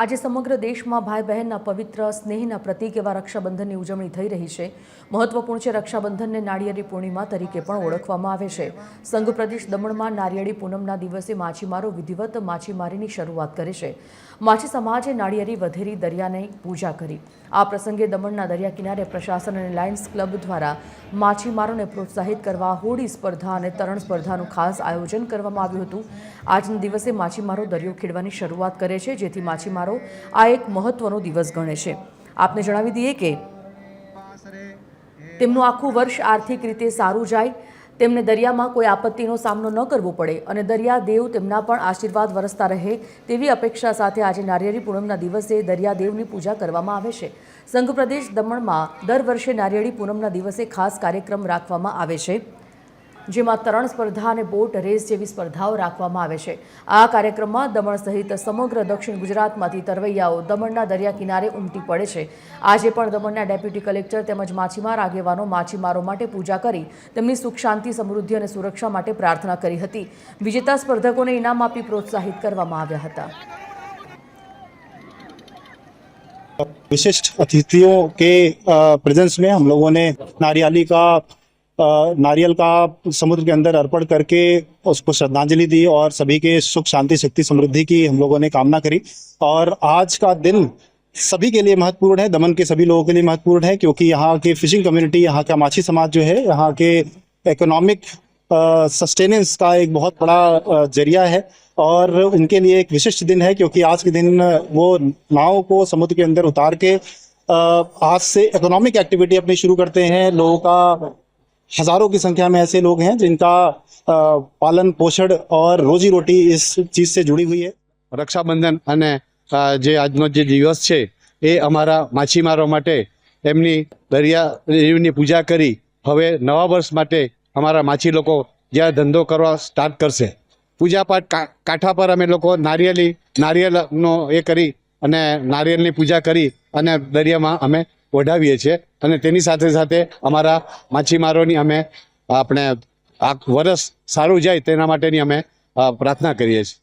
આજે સમગ્ર દેશમાં ભાઈ બહેનના પવિત્ર સ્નેહના પ્રતીક એવા રક્ષાબંધનની ઉજવણી થઈ રહી છે। મહત્વપૂર્ણ છે, રક્ષાબંધનને નાળિયેરી પૂર્ણિમા તરીકે પણ ઓળખવામાં આવે છે। સંઘ પ્રદેશ દમણમાં નાળિયેરી પૂનમના દિવસે માછીમારો વિધિવત માછીમારીની શરૂઆત કરે છે। માછી સમાજે નાળિયેરી વધેરી દરિયાની પૂજા કરી। આ પ્રસંગે દમણના દરિયા કિનારે પ્રશાસન અને લાયન્સ ક્લબ દ્વારા માછીમારોને પ્રોત્સાહિત કરવા હોડી સ્પર્ધા અને તરણ સ્પર્ધાનું ખાસ આયોજન કરવામાં આવ્યું હતું। આજના દિવસે માછીમારો દરિયો ખેડવાની શરૂઆત કરે છે, જેથી માછીમારો આ એક મહત્વનો દિવસ ગણે છે। આપને જણાવી દઈએ કે તેમનું આખું વર્ષ આર્થિક રીતે સારું જાય, તેમને દરિયામાં કોઈ આપત્તિનો સામનો ન કરવો પડે અને દરિયાદેવ તેમના પણ આશીર્વાદ વરસતા રહે તેવી અપેક્ષા સાથે આજે નાળિયેરી પૂનમના દિવસે દરિયાદેવની પૂજા કરવામાં આવે છે। સંઘ પ્રદેશ દમણમાં દર વર્ષે નાળિયેરી પૂનમના દિવસે ખાસ કાર્યક્રમ રાખવામાં આવે છે, જેમાં તરણ સ્પર્ધા અને બોટ રેસ જેવી સ્પર્ધાઓ રાખવામાં આવે છે। આ કાર્યક્રમમાં દમણ સહિત સમગ્ર દક્ષિણ ગુજરાતમાંથી તરવૈયાઓ દમણના દરિયા કિનારે ઉમટી પડે છે। આજે પણ દમણના ડેપ્યુટી કલેક્ટર તેમજ માછીમાર આગેવાનો માછીમારો માટે પૂજા કરી તેમની સુખ શાંતિ, સમૃદ્ધિ અને સુરક્ષા માટે પ્રાર્થના કરી હતી। વિજેતા સ્પર્ધકોને ઇનામ આપી પ્રોત્સાહિત કરવામાં આવ્યા હતા। विशिष्ट अतिथियों के प्रेजेंस में हम लोगों ने नारियल का समुद्र के अंदर अर्पण करके उसको श्रद्धांजलि दी और सभी के सुख शांति शक्ति समृद्धि की हम लोगों ने कामना करी। और आज का दिन सभी के लिए महत्वपूर्ण है, दमन के सभी लोगों के लिए महत्वपूर्ण है, क्योंकि यहाँ की फिशिंग कम्युनिटी, यहाँ का माछी समाज जो है, यहाँ के इकोनॉमिक सस्टेनेंस का एक बहुत बड़ा जरिया है और उनके लिए एक विशिष्ट दिन है, क्योंकि आज के दिन वो नाव को समुद्र के अंदर उतार के आज से इकोनॉमिक एक्टिविटी अपनी शुरू करते हैं। लोगों का हजारों की संख्या में ऐसे लोग हैं जिनका पालन पोषण और रोजी रोटी इस चीज से जुड़ी हुई है। रक्षाबंधन અને જે આજનો જે દિવસ છે એ અમારા માછીમારો માટે એમની દરિયાની પૂજા કરી હવે નવા વર્ષ માટે અમારા માછી લોકો જ્યાં ધંધો કરવા સ્ટાર્ટ કરશે, પૂજાપાઠ કાંઠા પર અમે લોકો નારિયેળનો એ કરી અને નારિયેળની પૂજા કરી અને દરિયામાં અમે ઓઢાવીએ છીએ અને તેની સાથે સાથે અમારા માછીમારોની અમે આપણે આ વર્ષ સારું જાય તેના માટેની અમે પ્રાર્થના કરીએ છીએ।